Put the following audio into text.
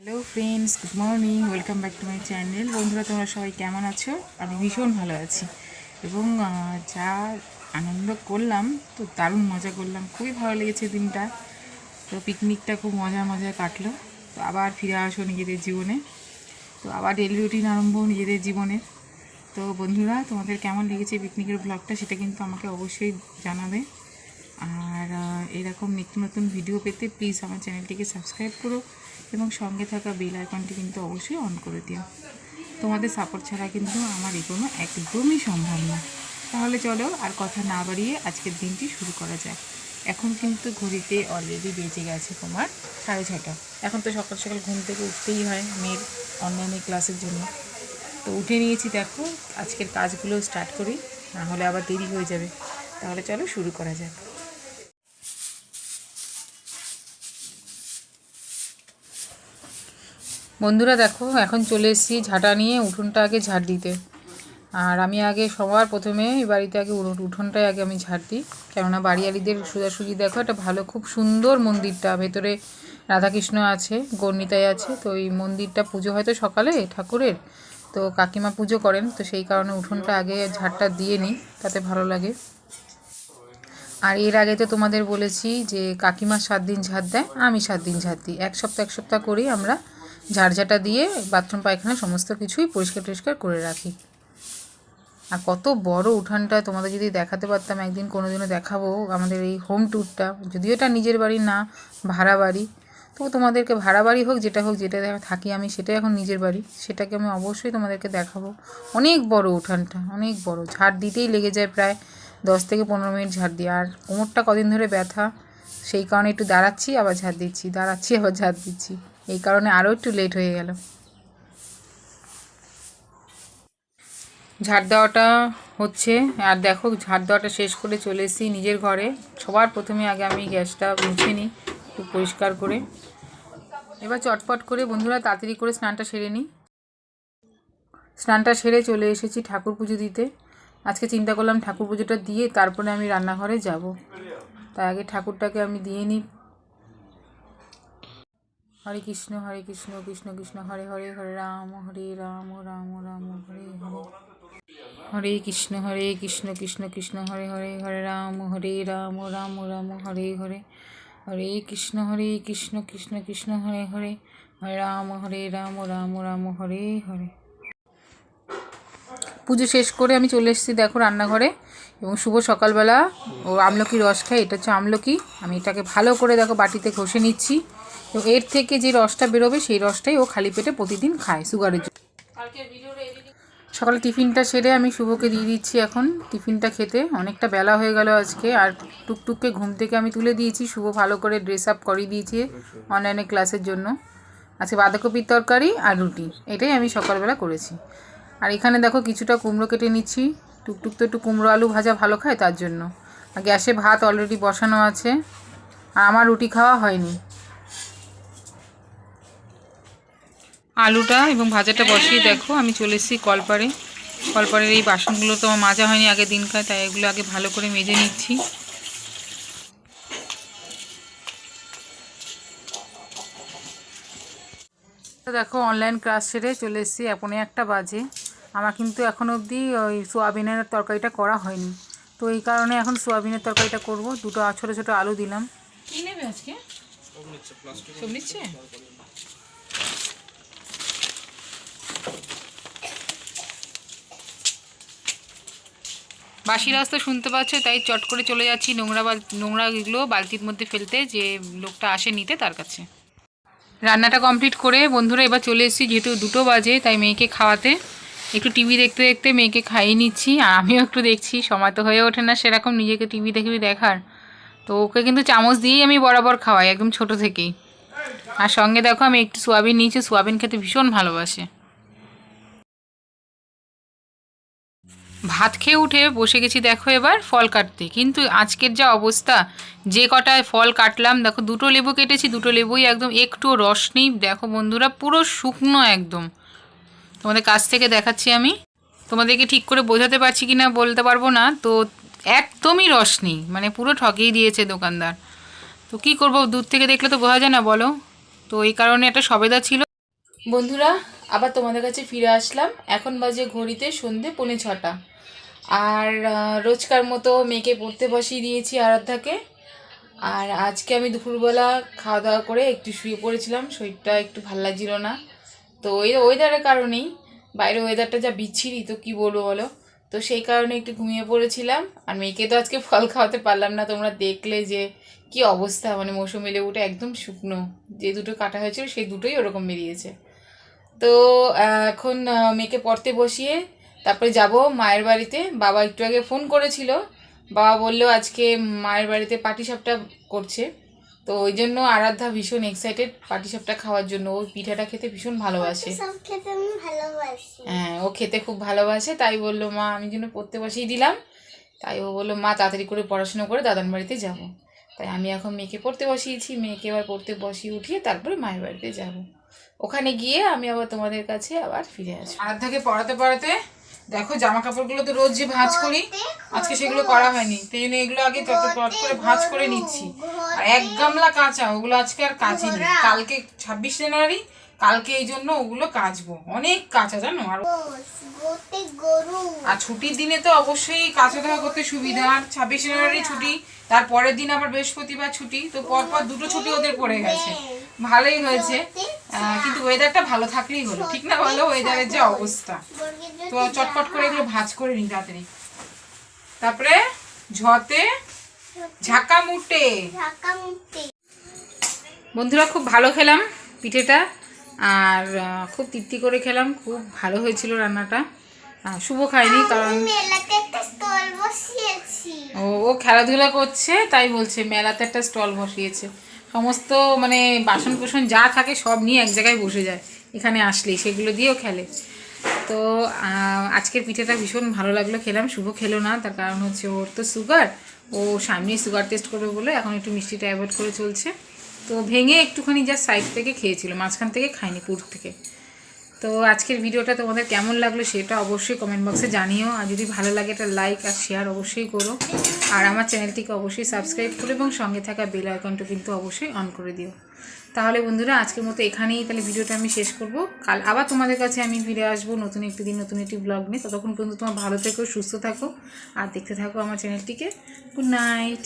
Hello friends, good morning, welcome back to my channel. বন্ধুরা, তোমরা সবাই কেমন আছো? আমি ভীষণ ভালো আছি এবং যা আনন্দ করলাম, তো দারুণ মজা করলাম, খুবই ভালো লেগেছে দিনটা। তো পিকনিকটা খুব মজায় কাটলো। তো আবার ফিরে আসো নিজেদের জীবনে, তো আবার ডেলি রুটিন আরম্ভ নিজেদের জীবনে। তো বন্ধুরা, তোমাদের কেমন লেগেছে পিকনিকের ব্লগটা, সেটা কিন্তু আমাকে অবশ্যই জানাবে। আর এরকম নিত্য নতুন ভিডিও পেতে প্লিজ আমার চ্যানেলটিকে সাবস্ক্রাইব করো এবং সঙ্গে থাকা বেল আইকনটি কিন্তু অবশ্যই অন করে দিও। তোমাদের সাপোর্ট ছাড়া কিন্তু আমার এগোনো একদমই সম্ভব না। তাহলে চলো আর কথা না বাড়িয়ে আজকের দিনটি শুরু করা যায়। এখন কিন্তু ঘড়িতে অলরেডি বেজে গেছে তোমার 6:30। এখন তো সকাল সকাল ঘুম থেকে উঠতেই হয় মেয়ের অনলাইনে ক্লাসের জন্য। তো উঠে নিয়েছি, দেখো আজকের কাজগুলো স্টার্ট করি, না হলে আবার দেরি হয়ে যাবে। তাহলে চলো শুরু করা যাক। বন্ধুরা দেখো, এখন চলে এসেছি ঝাঁটা নিয়ে উঠোনটা আগে ঝাড় দিতে। আর আমি আগে সবার প্রথমে এই বাড়িতে আগে উঠোনটাই আগে আমি ঝাড় দিই, কেননা বাড়িয়ালিদের সোজাসুজি দেখো একটা ভালো, খুব সুন্দর মন্দিরটা, ভেতরে রাধাকৃষ্ণ আছে, গৌরনিতাই আছে। তো এই মন্দিরটা পুজো হয়তো সকালে ঠাকুরের, তো কাকিমা পুজো করেন, তো সেই কারণে উঠোনটা আগে ঝাড়টা দিয়ে নিই, তাতে ভালো লাগে। আর এর আগে তো তোমাদের বলেছি যে কাকিমা 7 দিন ঝাড় দেয়, আমি 7 দিন ঝাড় দিই। এক সপ্তাহ করেই আমরা ঝাড়ঝাঁটা দিয়ে বাথরুম পায়খানা সমস্ত কিছুই পরিষ্কার করে রাখি। আর কত বড় উঠানটা, তোমাদের যদি দেখাতে পারতাম একদিন, কোনোদিনও দেখাবো আমাদের এই হোম ট্যুরটা। যদিও এটা নিজের বাড়ি না, ভাড়া বাড়ি, তো তোমাদেরকে ভাড়া বাড়ি হোক যেটা থাকি আমি, সেটাই এখন নিজের বাড়ি, সেটাকে আমি অবশ্যই তোমাদেরকে দেখাবো। অনেক বড় উঠানটা, অনেক বড়, ঝাড় দিতেই লেগে যায় প্রায় 10 থেকে 15 মিনিট ঝাড় দিই। আর কোমরটা কদিন ধরে ব্যথা, সেই কারণে একটু দাঁড়াচ্ছি আবার ঝাড় দিচ্ছি, এই কারণে আরও একটু লেট হয়ে গেল। ঝাড় দেওয়াটা হচ্ছে, আর দেখো ঝাড় দেওয়াটা শেষ করে চলে এসেছি নিজের ঘরে। সবার প্রথমে আগে আমি গ্যাসটা মুছে নিই একটু পরিষ্কার করে। এবার চটপট করে বন্ধুরা তাড়াতাড়ি করে স্নানটা সেরে নিই। স্নানটা সেরে চলে এসেছি ঠাকুর পুজো দিতে। আজকে চিন্তা করলাম ঠাকুর পুজোটা দিয়ে তারপরে আমি রান্নাঘরে যাব, তাই আগে ঠাকুরটাকে আমি দিয়ে নিই। হরে কৃষ্ণ কৃষ্ণ কৃষ্ণ হরে হরে, হরে রাম রাম রাম হরে হরে, হরে কৃষ্ণ কৃষ্ণ কৃষ্ণ হরে হরে, হরে রাম রাম রাম হরে হরে, হরে কৃষ্ণ কৃষ্ণ কৃষ্ণ হরে হরে, হরে রাম রাম হরে হরে। পুজো শেষ করে আমি চলে এসেছি দেখো রান্নাঘরে, এবং শুভ সকালবেলা ও আমলকি রস খাই। এটা হচ্ছে আমলকি, আমি এটাকে ভালো করে দেখো বাটিতে ঘষে নিচ্ছি, এবং এর থেকে যে রসটা বেরোবে সেই রসটাই ও খালি পেটে প্রতিদিন খায় সুগারের জন্য। সকালে টিফিনটা সেরে আমি শুভকে দিয়ে দিচ্ছি এখন টিফিনটা খেতে। অনেকটা বেলা হয়ে গেল আজকে, আর টুকটুককে ঘুম থেকে আমি তুলে দিয়েছি। শুভ ভালো করে ড্রেস আপ করিয়ে দিয়েছি অনলাইনে ক্লাসের জন্য। আজকে বাঁধাকপির তরকারি আর রুটি, এটাই আমি সকালবেলা করেছি। আর এখানে দেখো কিছুটা কুমড়ো কেটে নিচ্ছি, টুকটুক তো একটু কুমড়ো আলু ভাজা ভালো খায়, তার জন্য। আর গ্যাসে ভাত অলরেডি বসানো আছে, আর আমার রুটি খাওয়া হয়নি। আলুটা এবং ভাজাটা বসিয়ে দেখো আমি চলে এসেছি কলপাড়ের এই বাসনগুলো তো আমার মাজা হয়নি আগের দিনকার, তাই এগুলো আগে ভালো করে মেজে নিচ্ছি। তো দেখো অনলাইন ক্লাস সেরে চলে এসেছি, 1:45 বাজে। আমার কিন্তু এখনও অবধি ওই সোয়াবিনের তরকারিটা করা হয়নি, তো এই কারণে এখন সোয়াবিনের তরকারিটা করব। দুটো ছোটো ছোটো আলু দিলাম। কী নেবে আজকে? সব নিচ্ছে। বাসি রাস্তা শুনতে পাচ্ছ, তাই চট করে চলে যাচ্ছি নোংরা এগুলো বালতির মধ্যে ফেলতে, যে লোকটা আসে নিতে তার কাছে। রান্নাটা কমপ্লিট করে বন্ধুরা এবার চলে এসেছি, যেহেতু 2টো বাজে, তাই মেয়েকে খাওয়াতে। একটু টিভি দেখতে দেখতে মেয়েকে খাইয়ে নিচ্ছি, আর আমিও একটু দেখছি। সময় তো হয়ে ওঠে না সেরকম নিজেকে টিভি দেখার, তো ওকে কিন্তু চামচ দিয়েই আমি বরাবর খাওয়াই একদম ছোট থেকেই। আর সঙ্গে দেখো আমি একটু সোয়াবিন নিয়েছি, সোয়াবিন খেতে ভীষণ ভালোবাসে। ভাত খেয়ে উঠে বসে গেছি দেখো এবার ফল কাটতে, কিন্তু আজকের যা অবস্থা, যে কটায় ফল কাটলাম দেখো, 2টো লেবু কেটেছি, 2টো লেবুই একদম একটুও রস নেই। দেখো বন্ধুরা পুরো শুকনো একদম, তোমাদের কাছ থেকে দেখাচ্ছি আমি। তোমাদেরকে ঠিক করে বোঝাতে পারছি কি না বলতে পারবো না, তো একদমই রস নেই, মানে পুরো ঠকিয়ে দিয়েছে দোকানদার। তো কি করব, দূর থেকে দেখলে তো বোঝা যায় না বলো। তো এই কারণে একটা সবেদা ছিল, বন্ধুরা, আবার তোমাদের কাছে ফিরে আসলাম। এখন বাজে ঘড়িতে সন্ধে 5:45। আর রোজকার মতো মেয়েকে পড়তে বসিয়ে দিয়েছি আরাধ্যাকে। আর আজকে আমি দুপুরবেলা খাওয়া দাওয়া করে একটু শুয়ে পড়েছিলাম, শরীরটা একটু ভাল লাগছিল না। তো ওই ওয়েদারের কারণেই, বাইরে ওয়েদারটা যা বিচ্ছিরি, তো কি বলবো বলো। তো সেই কারণে একটু ঘুমিয়ে পড়েছিলাম। আর মেয়েকে তো আজকে ফল খাওয়াতে পারলাম না, তোমরা দেখলে যে কি অবস্থা, মানে মৌসুমী লেবুটা একদম শুকনো, যে দুটো কাটা হয়েছিল সেই দুটোই ওরকম বেরিয়েছে। তো এখন মেয়েকে পড়তে বসিয়ে তারপরে যাব মায়ের বাড়িতে। বাবা একটু আগে ফোন করেছিল, বাবা বললো আজকে মায়ের বাড়িতে পাটিসাপটা করছে। তো ওই জন্য আরাধ্যা ভীষণ এক্সাইটেড পাটিসাপটা খাওয়ার জন্য। ওই পিঠাটা খেতে ভীষণ ভালোবাসে। হ্যাঁ, ও খেতে খুব ভালোবাসে, তাই বললো মা আমি জন্য পড়তে বসিয়ে দিলাম। তাই ও বললো মা তাড়াতাড়ি করে পড়াশোনা করে দাদার বাড়িতে যাব। তাই আমি এখন মেয়েকে পড়তে বসিয়েছি, মেয়েকে এবার পড়তে বসিয়ে উঠিয়ে তারপরে মায়ের বাড়িতে যাব। ওখানে গিয়ে আমি আবার তোমাদের কাছে আবার ফিরে আসবো। আরাধ্যাকে পড়াতে পড়াতে দেখো জামা কাপড়গুলো তো রোজ যে ভাঁজ করি, আজকে সেগুলো করা হয়নি, তাই জন্য এগুলো আগে তত করে ভাঁজ করে নিচ্ছি। আর 1 গামলা কাঁচা, ওগুলো আজকে আর কাচিনি, কালকে 26 জানুয়ারি, কালকে এই জন্য ওগুলো কাচবো। অনেক কাঁচা জানো। আর ছুটির দিনে তো অবশ্যই কাঁচা ধোয়া করতে সুবিধা। আর 26 জানুয়ারি ছুটি, তারপরের দিন আবার বৃহস্পতিবার ছুটি, তো পরপর দুটো ছুটি ওদের পড়ে গেছে। ভালোই হয়েছে, কিন্তু ওয়েদারটা ভালো থাকলেই হলো, ঠিক না বলো? ওয়েদারের যে অবস্থা, তো চটপট করে এগুলো ভাঁজ করে নিই তাড়াতাড়ি। তারপরে ঝতে ঝাঁকা মুটে। বন্ধুরা, খুব ভালো খেলাম পিঠেটা, আর খুব তৃপ্তি করে খেলাম, খুব ভালো হয়েছিল রান্নাটা। শুভ খায়নি কারণ ও খেলাধুলা করছে, তাই বলছে মেলাতে একটা স্টল বসিয়েছে। সমস্ত মানে বাসন কোসন যা থাকে সব নিয়ে এক জায়গায় বসে যায় এখানে আসলেই, সেগুলো দিয়েও খেলে। তো আজকের পিঠেটা ভীষণ ভালো লাগলো, খেলাম। শুভ খেলো না, তার কারণ হচ্ছে ওর তো সুগার, ও সামনে সুগার টেস্ট করবে বলে এখন একটু মিষ্টিটা অ্যাভয়েড করে চলছে। তো ভেঙে একটুখানি যা সাইড থেকে খেয়েছিল, মাঝখান থেকে খায়নি, পুর থেকে। তো আজকের ভিডিওটা তোমাদের কেমন লাগলো সেটা অবশ্যই কমেন্ট বক্সে জানিও। আর যদি ভালো লাগে এটা লাইক আর শেয়ার অবশ্যই করো। আর আমার চ্যানেলটিকে অবশ্যই সাবস্ক্রাইব করো এবং সঙ্গে থাকা বেল আইকনটা কিন্তু অবশ্যই অন করে দিও। তাহলে বন্ধুরা, আজকের মতো এখানেই তাহলে ভিডিওটা আমি শেষ করব। কাল আবার তোমাদের কাছে আমি ফিরে আসবো নতুন একটি দিন, নতুন একটি ব্লগ নিয়ে। ততক্ষণ পর্যন্ত তোমার ভালো থেকো, সুস্থ থাকো আর দেখতে থাকো আমার চ্যানেলটিকে। Good night.